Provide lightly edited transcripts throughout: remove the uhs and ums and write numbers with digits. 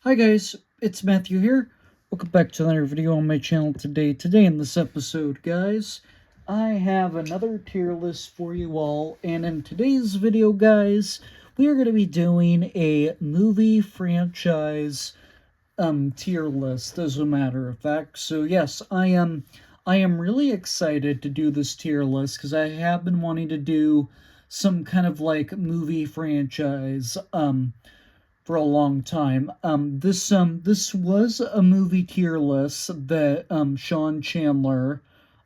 Hi guys, it's Matthew here. Welcome back to another video on my channel today. Today in this episode, guys, I have another tier list for you all, and in today's video, guys, we are going to be doing a movie franchise tier list, as a matter of fact. So yes, I am really excited to do this tier list because I have been wanting to do some kind of like movie franchise for a long time. This was a movie tier list that Sean Chandler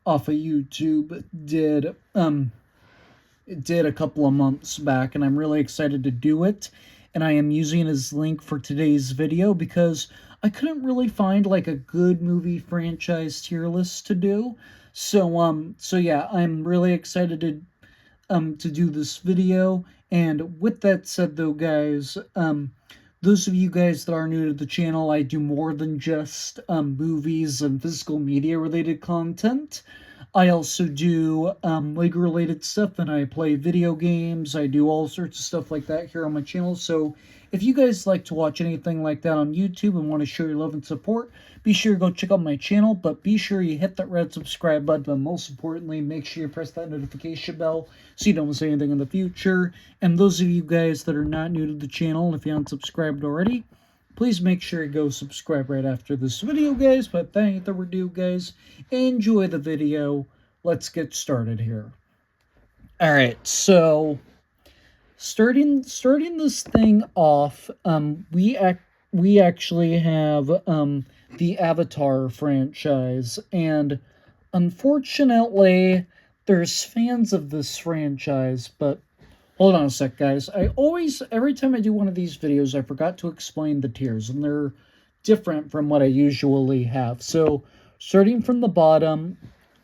off of YouTube did a couple of months back, and I'm really excited to do it. And I am using his link for today's video because I couldn't really find like a good movie franchise tier list to do. So yeah, I'm really excited to do this video. And with that said, though, guys, those of you guys that are new to the channel, I do more than just movies and physical media related content. I also do Lego related stuff, and I play video games. I do all sorts of stuff like that here on my channel. So if you guys like to watch anything like that on YouTube and want to show your love and support, be sure to go check out my channel, but be sure you hit that red subscribe button, but most importantly, make sure you press that notification bell so you don't miss anything in the future. And those of you guys that are not new to the channel, and if you haven't subscribed already, please make sure you go subscribe right after this video, guys. But without any further ado, guys, enjoy the video. Let's get started here. Alright, so starting this thing off, we actually have the Avatar franchise, and unfortunately there's fans of this franchise, but hold on a sec, guys. Every time I do one of these videos, I forgot to explain the tiers, and they're different from what I usually have. So starting from the bottom,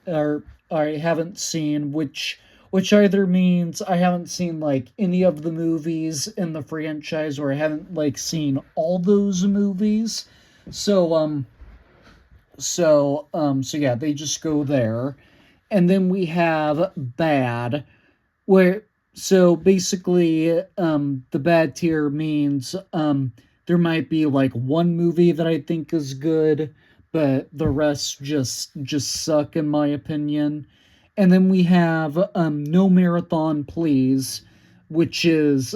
or I haven't seen, which either means I haven't seen like any of the movies in the franchise, or I haven't like seen all those movies. So yeah, they just go there. And then we have bad, where so basically the bad tier means there might be like one movie that I think is good, but the rest just suck in my opinion. And then we have no marathon please, which is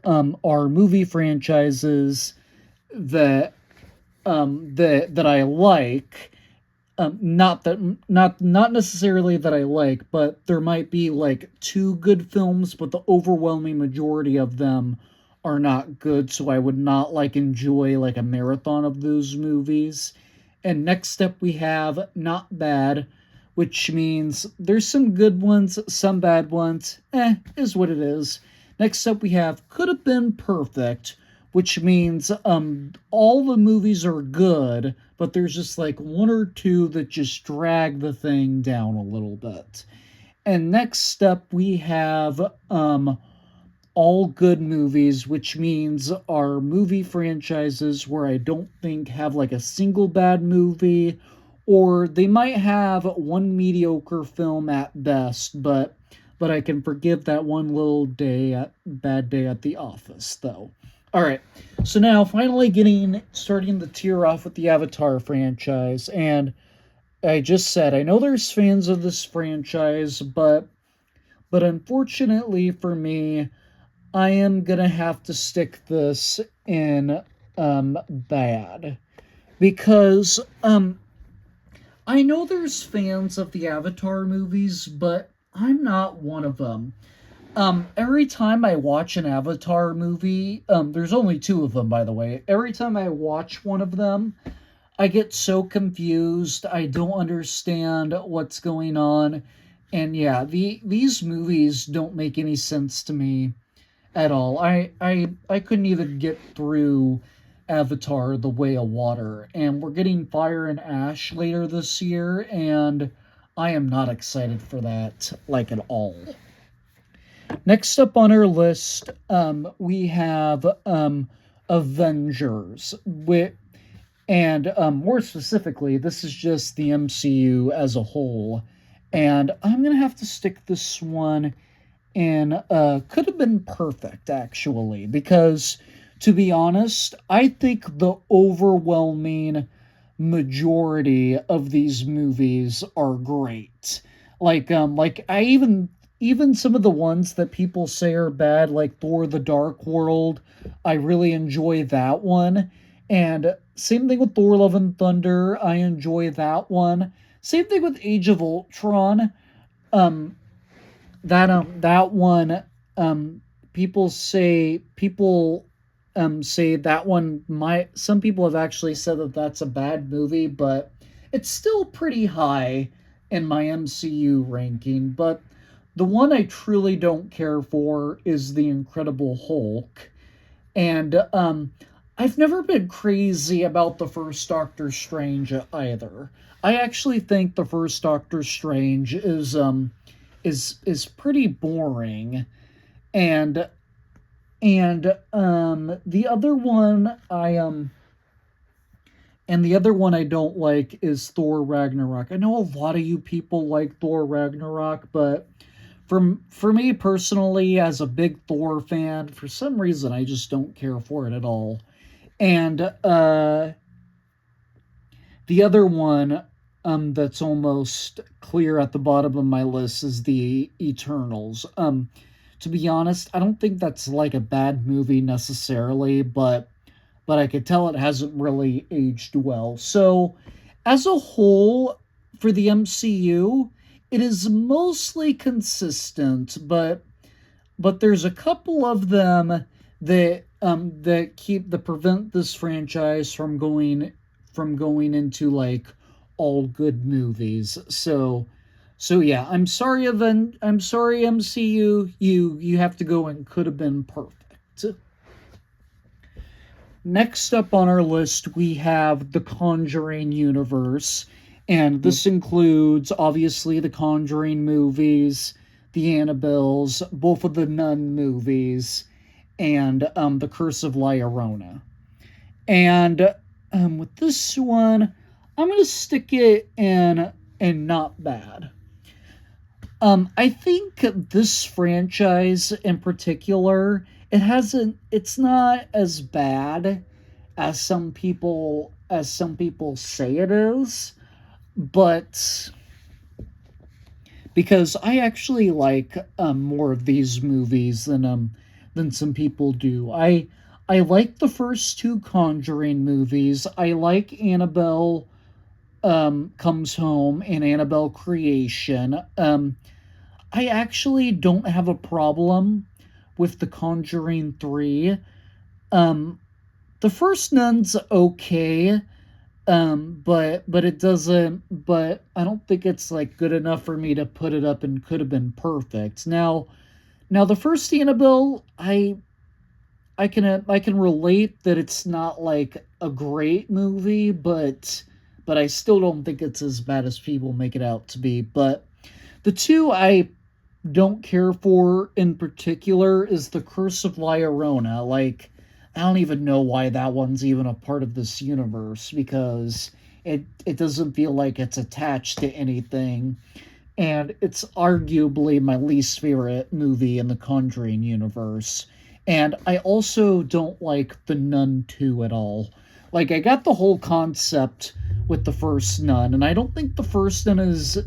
our movie franchises that that I like. Not necessarily that I like, but there might be like two good films, but the overwhelming majority of them are not good, so I would not like enjoy like a marathon of those movies. And next up we have not bad, which means there's some good ones, some bad ones. Is what it is. Next up we have could have been perfect, which means all the movies are good, but there's just like one or two that just drag the thing down a little bit. And next up we have all good movies, which means our movie franchises where I don't think have like a single bad movie, or they might have one mediocre film at best, but I can forgive that one little bad day at the office, though. All right, so now finally starting the tier off with the Avatar franchise, and I just said I know there's fans of this franchise, but unfortunately for me, I am gonna have to stick this in bad, because I know there's fans of the Avatar movies, but I'm not one of them. Every time I watch an Avatar movie, there's only two of them, by the way. Every time I watch one of them, I get so confused. I don't understand what's going on. And yeah, these movies don't make any sense to me at all. I couldn't even get through Avatar: The Way of Water, and we're getting Fire and Ash later this year, and I am not excited for that, like, at all. Next up on our list, we have Avengers, and more specifically, this is just the MCU as a whole, and I'm gonna have to stick this one in could have been perfect, actually, because To be honest, I think the overwhelming majority of these movies are great. Like I even some of the ones that people say are bad, like Thor: The Dark World, I really enjoy that one. And same thing with Thor: Love and Thunder, I enjoy that one. Same thing with Age of Ultron. Um, that one, um people say that one might some people have actually said that that's a bad movie, but it's still pretty high in my MCU ranking. But the one I truly don't care for is The Incredible Hulk. And I've never been crazy about the first Doctor Strange either. I actually think the first Doctor Strange is pretty boring. And the other one I don't like is Thor Ragnarok. I know a lot of you people like Thor Ragnarok, but for me personally, as a big Thor fan, for some reason I just don't care for it at all. And the other one that's almost clear at the bottom of my list is the Eternals. To be honest, I don't think that's like a bad movie necessarily, but I could tell it hasn't really aged well. So, as a whole, for the MCU, it is mostly consistent, but there's a couple of them that prevent this franchise from going into like all good movies. So yeah, I'm sorry MCU, you have to go and could have been perfect. Next up on our list, we have the Conjuring universe, and this includes obviously the Conjuring movies, the Annabelles, both of the Nun movies, and the Curse of La Llorona. And with this one, I'm gonna stick it in not bad. I think this franchise in particular, it's not as bad as some people say it is, but because I actually like more of these movies than some people do. I like the first two Conjuring movies. I like Annabelle Comes Home and Annabelle Creation. I actually don't have a problem with The Conjuring 3. Um, the first Nun's okay, but it doesn't. But I don't think it's like good enough for me to put it up and could have been perfect. Now the first Annabelle, I can relate that it's not like a great movie, but I still don't think it's as bad as people make it out to be. But the two I don't care for in particular is the Curse of La Llorona. Like, I don't even know why that one's even a part of this universe because it doesn't feel like it's attached to anything. And it's arguably my least favorite movie in the Conjuring universe. And I also don't like The Nun 2 at all. Like, I got the whole concept with the first Nun, and I don't think the first Nun is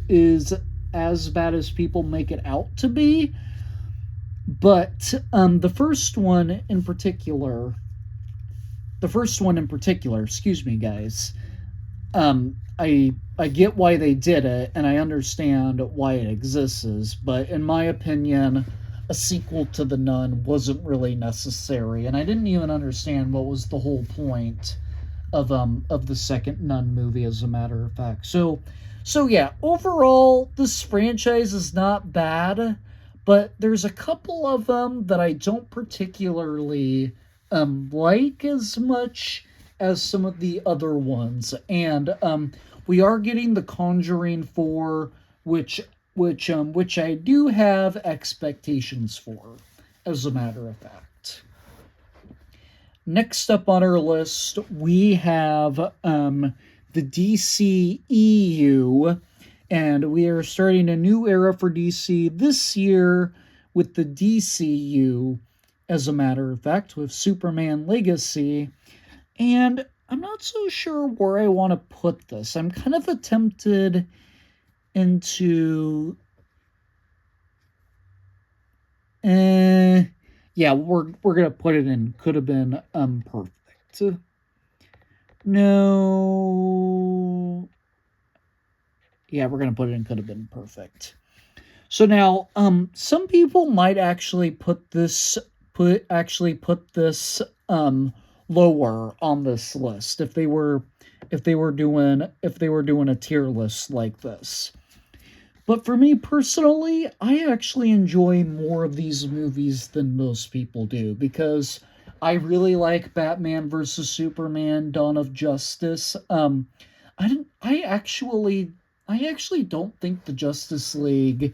as bad as people make it out to be. But the first one in particular, excuse me, guys. I get why they did it, and I understand why it exists. But in my opinion, a sequel to The Nun wasn't really necessary, and I didn't even understand what was the whole point of the second Nun movie, as a matter of fact. So yeah, overall, this franchise is not bad, but there's a couple of them that I don't particularly like as much as some of the other ones. And we are getting The Conjuring 4, which I do have expectations for, as a matter of fact. Next up on our list, we have the DCEU, and we are starting a new era for DC this year with the DCU. as a matter of fact, with Superman Legacy. And I'm not so sure where I want to put this. I'm kind of tempted into eh, yeah, we're gonna put it in could have been perfect. No, yeah, we're gonna put it in could have been perfect. So now, some people might actually put this lower on this list if they were doing a tier list like this. But for me personally, I actually enjoy more of these movies than most people do because I really like Batman versus Superman: Dawn of Justice. I didn't. I actually don't think the Justice League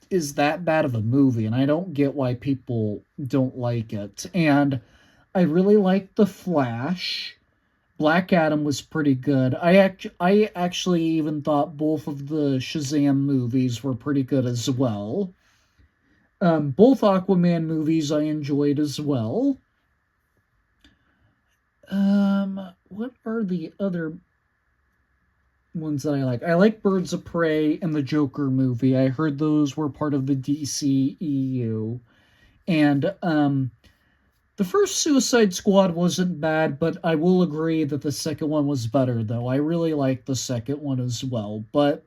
is that bad of a movie, and I don't get why people don't like it. And I really like The Flash. Black Adam was pretty good. I actually even thought both of the Shazam movies were pretty good as well. Both Aquaman movies I enjoyed as well. What are the other ones that I like? I like Birds of Prey and the Joker movie. I heard those were part of the DCEU. And the first Suicide Squad wasn't bad, but I will agree that the second one was better though. I really liked the second one as well. But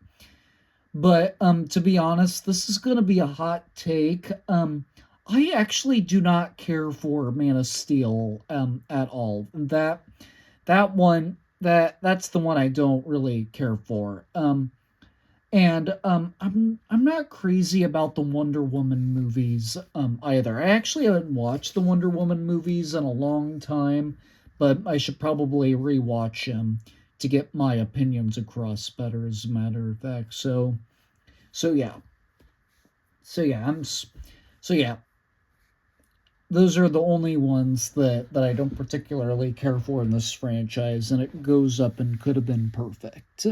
to be honest, this is going to be a hot take. I actually do not care for Man of Steel at all. That one that's the one I don't really care for. And I'm not crazy about the Wonder Woman movies either. I actually haven't watched the Wonder Woman movies in a long time, but I should probably rewatch them to get my opinions across better. As a matter of fact, so yeah, so yeah, so yeah. Those are the only ones that I don't particularly care for in this franchise, and it goes up and could have been perfect.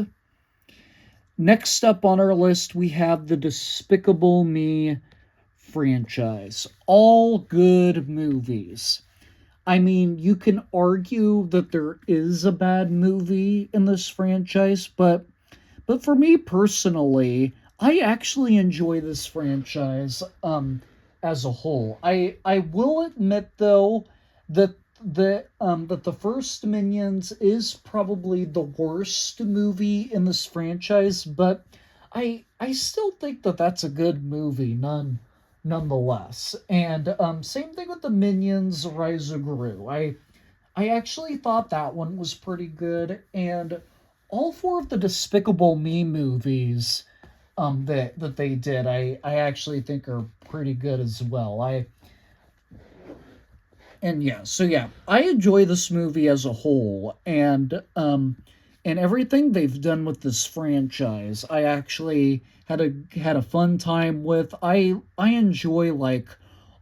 Next up on our list, we have the Despicable Me franchise. All good movies. I mean, you can argue that there is a bad movie in this franchise, but for me personally, I actually enjoy this franchise as a whole. I will admit though that the first Minions is probably the worst movie in this franchise, but I still think that that's a good movie nonetheless. And same thing with the Minions Rise of Gru. I actually thought that one was pretty good, and all four of the Despicable Me movies that they did, I actually think are pretty good as well. I enjoy this movie as a whole, and everything they've done with this franchise, I actually had a fun time with. I enjoy like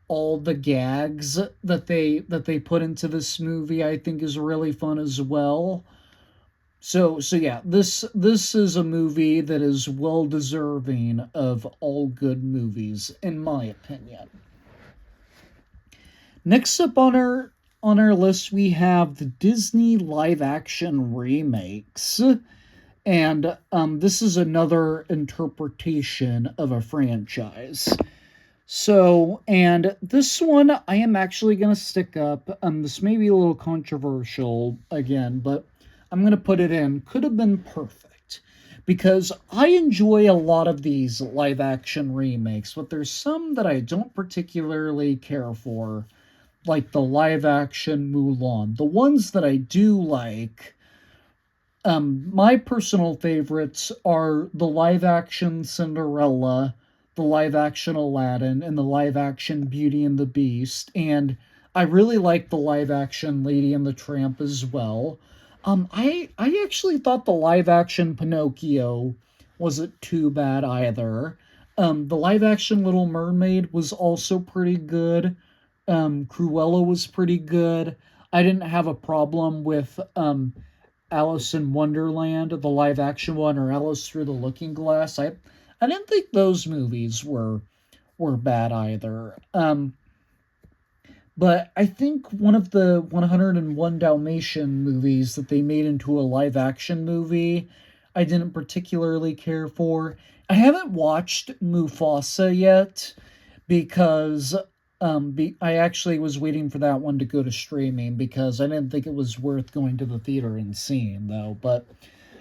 all the gags that they put into this movie. I think is really fun as well. So yeah, this is a movie that is well deserving of all good movies in my opinion. Next up on our list we have the Disney live action remakes. And this is another interpretation of a franchise. So, and this one I am actually going to stick up. This may be a little controversial again, but I'm going to put it in. Could have been perfect. Because I enjoy a lot of these live action remakes, but there's some that I don't particularly care for, like the live action Mulan. The ones that I do like, my personal favorites are the live action Cinderella, the live action Aladdin, and the live action Beauty and the Beast. And I really like the live action Lady and the Tramp as well. I actually thought the live action Pinocchio wasn't too bad either. The live action Little Mermaid was also pretty good. Cruella was pretty good. I didn't have a problem with Alice in Wonderland, the live action one, or Alice Through the Looking Glass. I didn't think those movies were bad either. But I think one of the 101 Dalmatian movies that they made into a live action movie, I didn't particularly care for. I haven't watched Mufasa yet because I actually was waiting for that one to go to streaming because I didn't think it was worth going to the theater and seeing though. But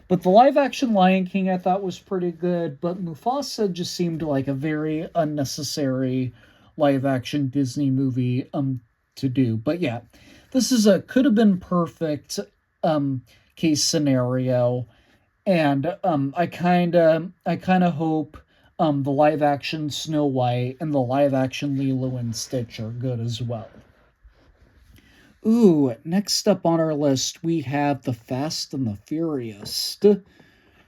the live action Lion King I thought was pretty good, but Mufasa just seemed like a very unnecessary live action Disney movie to do. But yeah, this is a could have been perfect um case scenario, and I kind of hope the live action Snow White and the live action Lilo and Stitch are good as well. Ooh, next up on our list we have the Fast and the Furious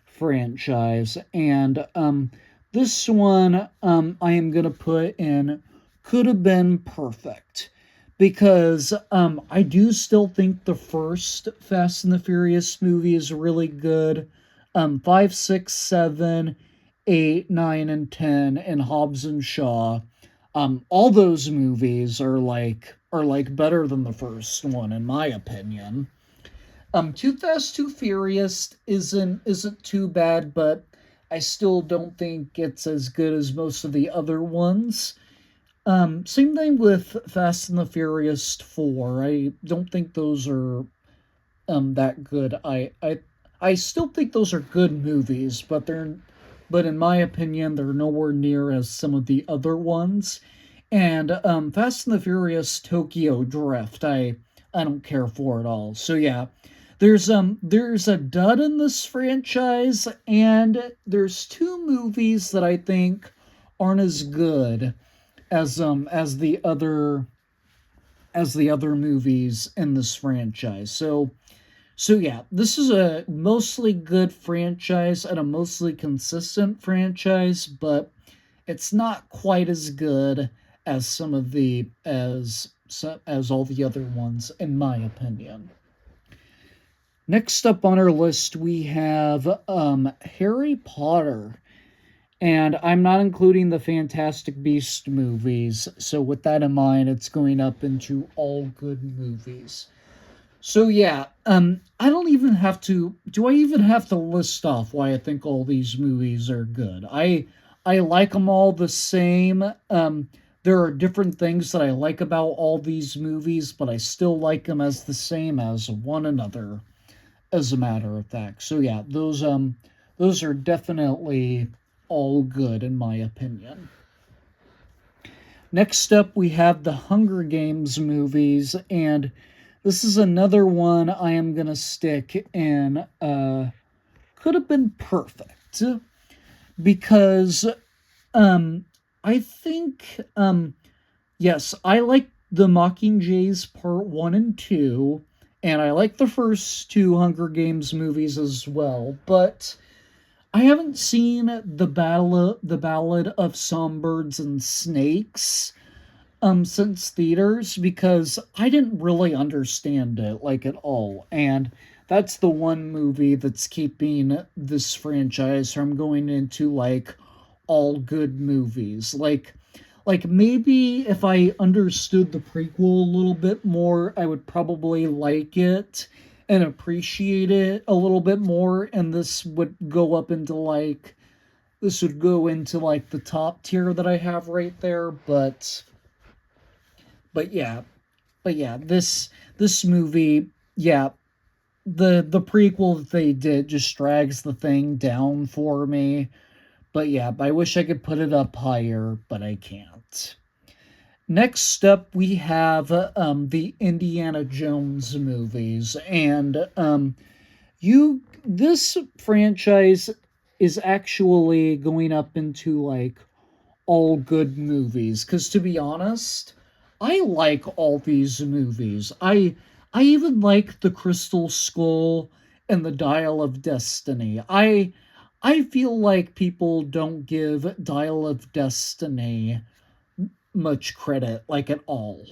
franchise, and this one I am gonna put in could have been perfect because I do still think the first Fast and the Furious movie is really good. Five, six, seven, eight, nine, and 10, and Hobbs and Shaw. All those movies are like better than the first one in my opinion. Too Fast, Too Furious isn't too bad, but I still don't think it's as good as most of the other ones. Same thing with Fast and the Furious 4. I don't think those are that good. I still think those are good movies, but in my opinion they're nowhere near as some of the other ones. And Fast and the Furious Tokyo Drift, I don't care for at all. So yeah, there's a dud in this franchise, and there's two movies that I think aren't as good as the other movies in this franchise. So yeah, this is a mostly good franchise and a mostly consistent franchise, but it's not quite as good as some of the as all the other ones in my opinion. Next up on our list we have Harry Potter, and I'm not including the Fantastic Beast movies. So with that in mind, it's going up into all good movies. So yeah, I don't even have to. Do I even have to list off why I think all these movies are good? I like them all the same. There are different things that I like about all these movies, but I still like them as the same as one another. As a matter of fact, so yeah, those are definitely all good in my opinion. Next up, we have the Hunger Games movies, and this is another one I am gonna stick in. Could have been perfect because um, I think yes, I like the Mockingjays Part One and Two, and I like the first two Hunger Games movies as well, but I haven't seen the Ballad of Songbirds and Snakes since theaters because I didn't really understand it like at all. And that's the one movie that's keeping this franchise from going into like all good movies. Like maybe if I understood the prequel a little bit more, I would probably like it and appreciate it a little bit more, and this would go into like the top tier that I have right there, but yeah, this movie, yeah, the prequel that they did just drags the thing down for me. But yeah, I wish I could put it up higher, but I can't. Next up, we have the Indiana Jones movies, and you this franchise is actually going up into like all good movies. Because to be honest, I like all these movies. I even like the Crystal Skull and the Dial of Destiny. I feel like people don't give Dial of Destiny much credit, like at all.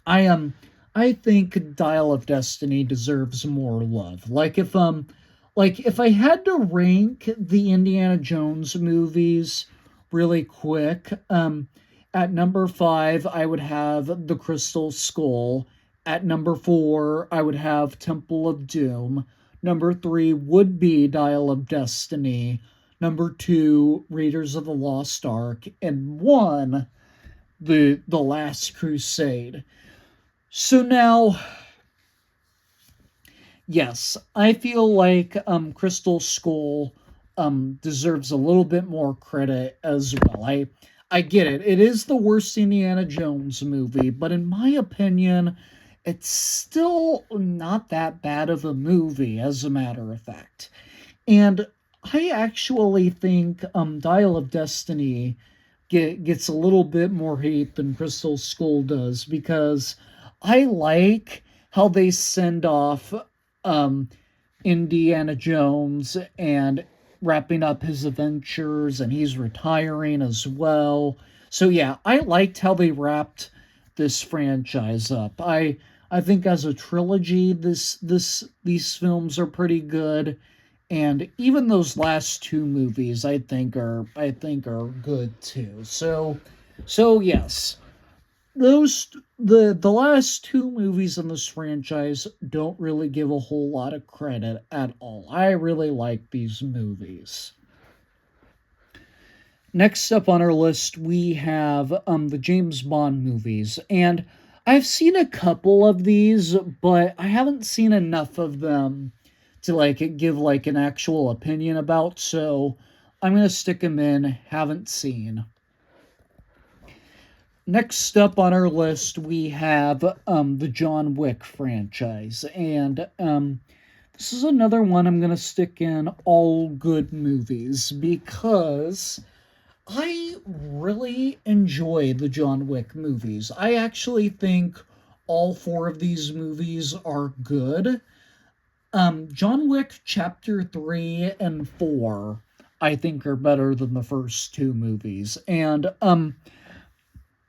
I I think Dial of Destiny deserves more love. Like if I had to rank the Indiana Jones movies really quick, At number 5, I would have The Crystal Skull. At number 4, I would have Temple of Doom. Number 3 would be Dial of Destiny. Number 2, Raiders of the Lost Ark. And 1, The Last Crusade. So now, yes, I feel like Crystal Skull deserves a little bit more credit as well. I get it. It is the worst Indiana Jones movie, but in my opinion, it's still not that bad of a movie, as a matter of fact. And I actually think Dial of Destiny gets a little bit more hate than Crystal Skull does, because I like how they send off um, Indiana Jones and wrapping up his adventures, and he's retiring as well. So yeah, I liked how they wrapped this franchise up. I think as a trilogy, these films are pretty good, and even those last two movies I think are good too. So yes, those the last two movies in this franchise don't really give a whole lot of credit at all. I really like these movies. Next up on our list, we have the James Bond movies, and I've seen a couple of these, but I haven't seen enough of them to like give like an actual opinion about. So I'm gonna stick them in. Haven't seen. Next up on our list, we have the John Wick franchise, and this is another one I'm gonna stick in all good movies because I really enjoy the John Wick movies. I actually think all four of these movies are good. John Wick Chapter 3 and 4, I think, are better than the first two movies. And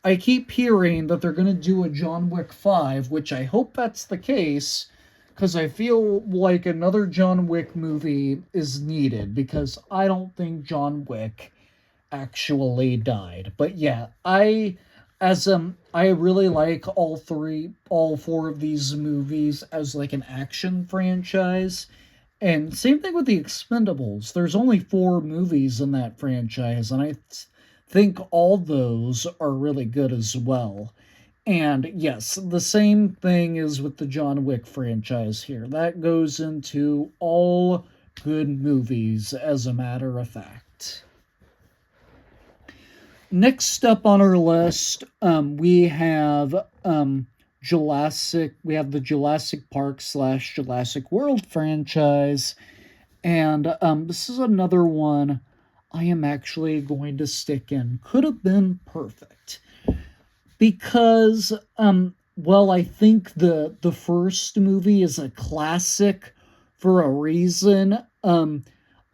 I keep hearing that they're going to do a John Wick 5, which I hope that's the case, because I feel like another John Wick movie is needed, because I don't think John Wick actually died. But yeah, I really like all four of these movies as like an action franchise. And same thing with the Expendables. There's only four movies in that franchise, and I think all those are really good as well. And yes, the same thing is with the John Wick franchise here. That goes into all good movies, as a matter of fact. Next up on our list, we have Jurassic. We have the Jurassic Park slash Jurassic World franchise, and this is another one I am actually going to stick in. Could have been perfect because, well, I think the first movie is a classic for a reason.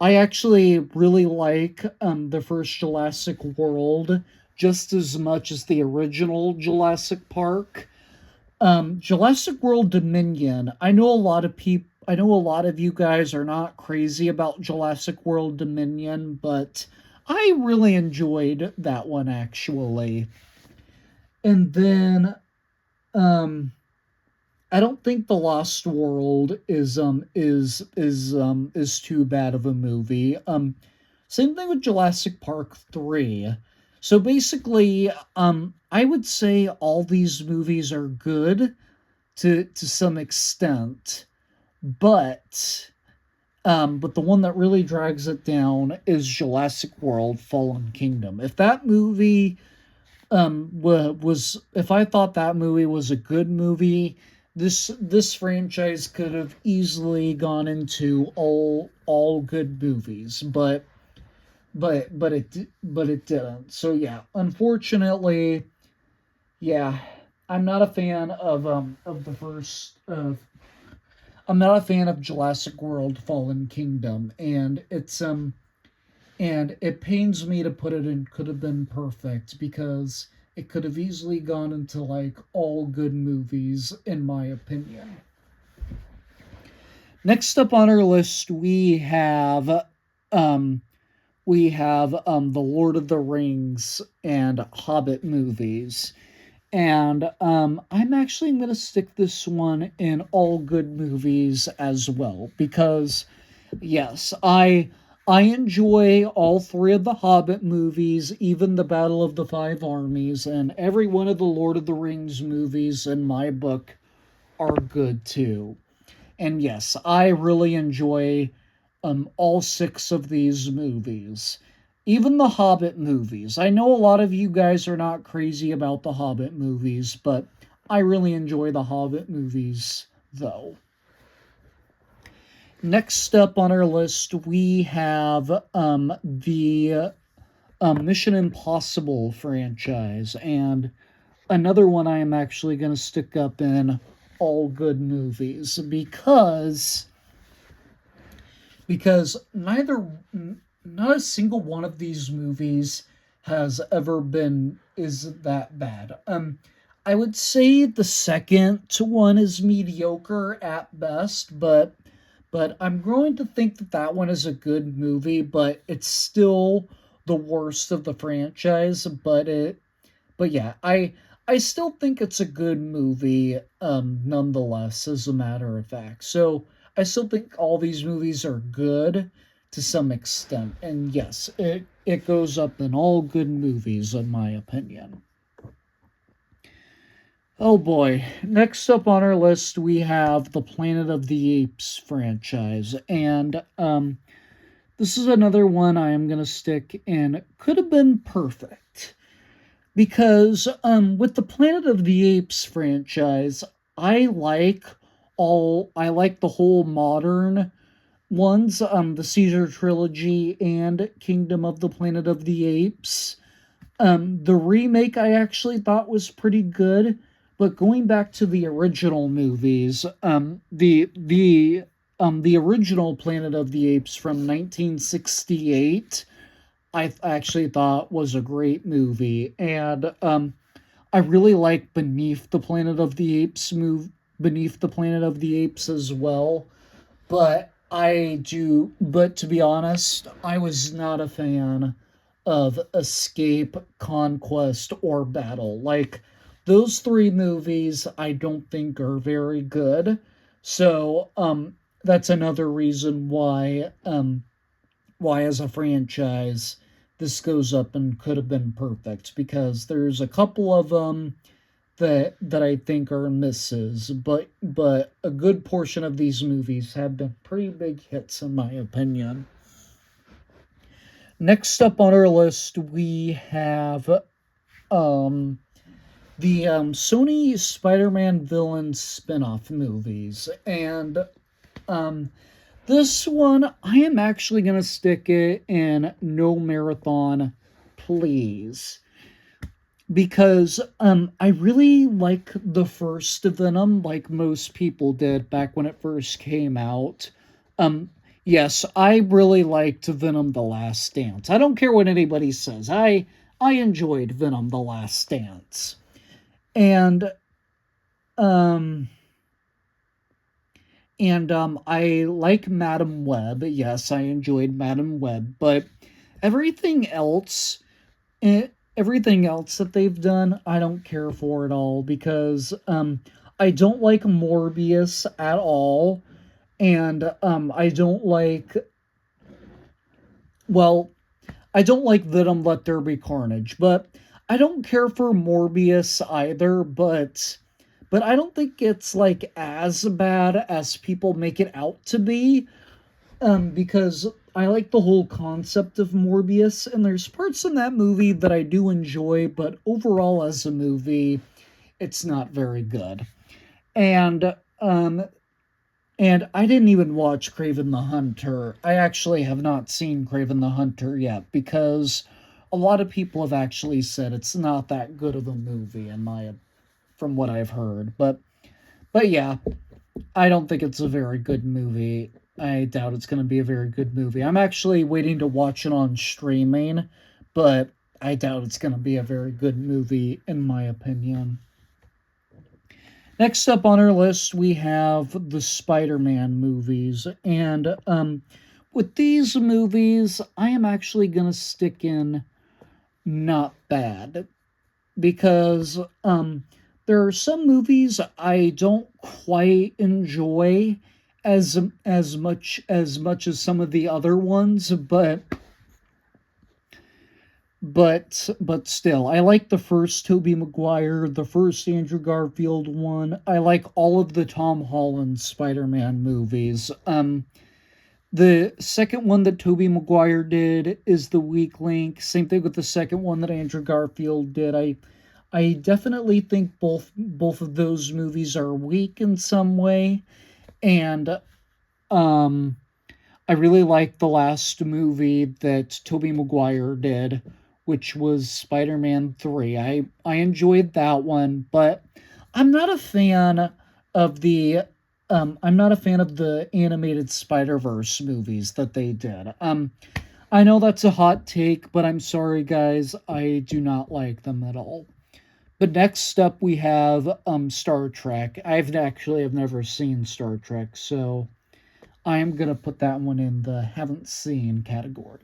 I actually really like the first Jurassic World just as much as the original Jurassic Park. Jurassic World Dominion. I know a lot of people. I know a lot of you guys are not crazy about Jurassic World Dominion, but I really enjoyed that one actually. And then um I don't think The Lost World is too bad of a movie. Same thing with Jurassic Park 3. So basically, I would say all these movies are good to some extent, but but the one that really drags it down is Jurassic World Fallen Kingdom. If that movie was if I thought that movie was a good movie, this franchise could have easily gone into all good movies, but it didn't. So yeah, unfortunately, yeah, I'm not a fan of the first I'm not a fan of Jurassic World Fallen Kingdom, and it pains me to put it in could have been perfect, because it could have easily gone into like all good movies in my opinion. Next up on our list, we have um we have the Lord of the Rings and Hobbit movies. And I'm actually going to stick this one in all good movies as well because yes, I enjoy all three of the Hobbit movies, even the Battle of the Five Armies, and every one of the Lord of the Rings movies in my book are good too. And yes, I really enjoy all six of these movies. Even the Hobbit movies. I know a lot of you guys are not crazy about the Hobbit movies, but I really enjoy the Hobbit movies, though. Next up on our list, we have the Mission Impossible franchise, and another one I am actually going to stick up in all good movies because not a single one of these movies has ever been is that bad. I would say the second one is mediocre at best, but I'm going to think that that one is a good movie, but it's still the worst of the franchise. But yeah, I still think it's a good movie, nonetheless, as a matter of fact. So I still think all these movies are good to some extent, and yes, it goes up in all good movies, in my opinion. Oh boy. Next up on our list, we have the Planet of the Apes franchise. And this is another one I am going to stick in. Could have been perfect. Because with the Planet of the Apes franchise, I like the whole modern ones, the Caesar trilogy and Kingdom of the Planet of the Apes. The remake I actually thought was pretty good, but going back to the original movies, the original Planet of the Apes from 1968, I actually thought was a great movie, and I really like Beneath the Planet of the Apes as well, but to be honest, I was not a fan of Escape, Conquest, or Battle. Like, those three movies I don't think are very good. So, that's another reason why as a franchise, this goes up and could have been perfect, because there's a couple of that I think are misses, but a good portion of these movies have been pretty big hits in my opinion. Next up on our list, we have um, the Sony Spider-Man villain spin-off movies, and um, this one I am actually gonna stick it in no marathon, please, because I really like the first Venom, like most people did back when it first came out. Um, yes, I really liked Venom: The Last Dance. I don't care what anybody says. I enjoyed Venom: The Last Dance, and um. I like Madam Web. Yes, I enjoyed Madam Web, but everything else everything else that they've done, I don't care for at all because I don't like Morbius at all, and well, I don't like Venom Let There Be Carnage, but I don't care for Morbius either, but I don't think it's like as bad as people make it out to be, because I like the whole concept of Morbius, and there's parts in that movie that I do enjoy, but overall as a movie, it's not very good. And um and I didn't even watch Craven the Hunter. I actually have not seen Craven the Hunter yet because a lot of people have actually said it's not that good of a movie in my from what I've heard. But yeah, I don't think it's a very good movie. I doubt it's going to be a very good movie. I'm actually waiting to watch it on streaming, but I doubt it's going to be a very good movie, in my opinion. Next up on our list, we have the Spider Man movies. And with these movies, I am actually gonna stick in not bad because there are some movies I don't quite enjoy as much as some of the other ones, but still, I like the first Tobey Maguire, the first Andrew Garfield one. I like all of the Tom Holland Spider-Man movies. The second one that Tobey Maguire did is The Weak Link. Same thing with the second one that Andrew Garfield did. I definitely think both of those movies are weak in some way, and um I really like the last movie that Tobey Maguire did, which was Spider-Man 3. I enjoyed that one, but I'm not a fan of the I'm not a fan of the animated Spider-Verse movies that they did. I know that's a hot take, but I'm sorry guys, I do not like them at all. But next up we have Star Trek. I've never seen Star Trek, so I am gonna put that one in the haven't seen category.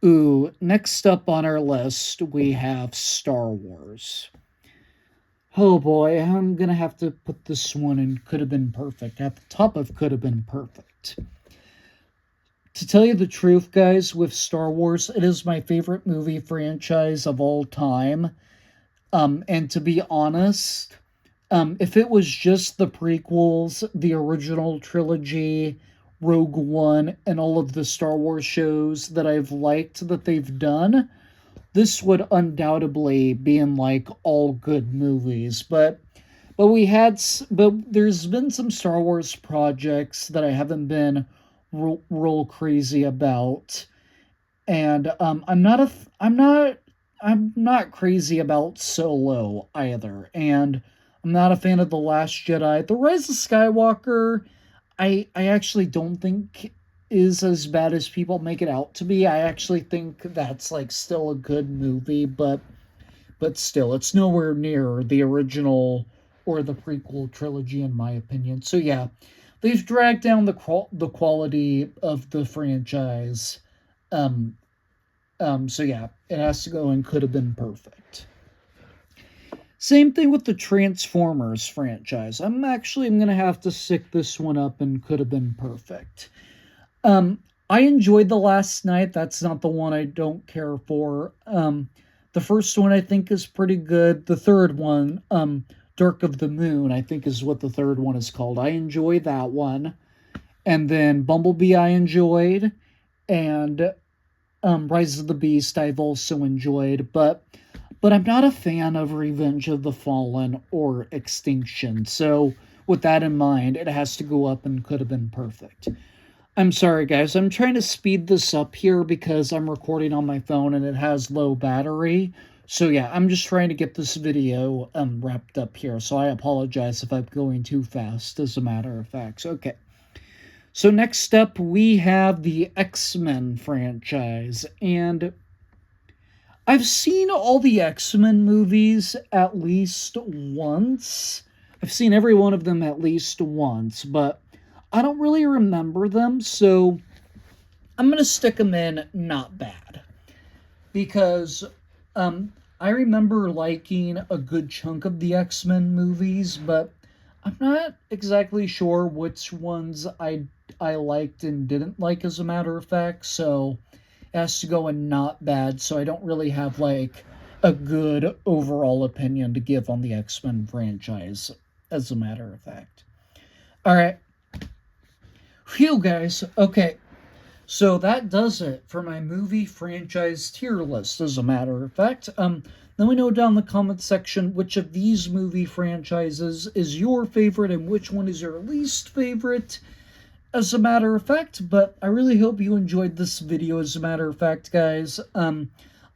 Ooh, next up on our list we have Star Wars. Oh boy, I'm gonna have to put this one in could have been perfect. At the top of could have been perfect. To tell you the truth, guys, with Star Wars, it is my favorite movie franchise of all time. And to be honest, if it was just the prequels, the original trilogy, Rogue One, and all of the Star Wars shows that I've liked that they've done, this would undoubtedly be in like all good movies. But there's been some Star Wars projects that I haven't been real crazy about, and I'm not crazy about Solo either, and I'm not a fan of The Last Jedi. The Rise of Skywalker, I actually don't think is as bad as people make it out to be. I actually think that's like still a good movie, but still, it's nowhere near the original or the prequel trilogy, in my opinion. So yeah, they've dragged down the quality of the franchise. Um, so yeah, it has to go and could have been perfect. Same thing with the Transformers franchise. I'm gonna have to stick this one up and could have been perfect. I enjoyed the Last Night. That's not the one I don't care for. The first one I think is pretty good. The third one, Dark of the Moon, I think is what the third one is called. I enjoyed that one. And then Bumblebee I enjoyed. And Rise of the Beast I've also enjoyed, but I'm not a fan of Revenge of the Fallen or Extinction. So with that in mind, it has to go up and could have been perfect. I'm sorry guys, I'm trying to speed this up here because I'm recording on my phone and it has low battery. So yeah, I'm just trying to get this video wrapped up here. So I apologize if I'm going too fast, as a matter of fact. Okay. So next up, we have the X-Men franchise, and I've seen all the X-Men movies at least once. I've seen every one of them at least once, but I don't really remember them, so I'm going to stick them in not bad. Because I remember liking a good chunk of the X-Men movies, but I'm not exactly sure which ones I liked and didn't like, as a matter of fact, so it has to go in not bad, so I don't really have like a good overall opinion to give on the X-Men franchise, as a matter of fact. Alright. Phew, guys. Okay. So that does it for my movie franchise tier list, as a matter of fact. Let me know down in the comment section which of these movie franchises is your favorite and which one is your least favorite, as a matter of fact. But I really hope you enjoyed this video, as a matter of fact, guys. I'm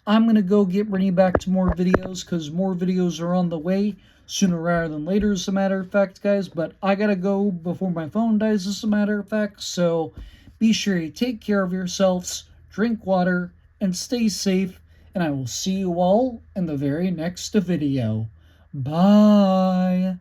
going to go get running back to more videos, because more videos are on the way sooner rather than later, as a matter of fact, guys. But I gotta go before my phone dies, as a matter of fact. So be sure you take care of yourselves, drink water, and stay safe. And I will see you all in the very next video. Bye!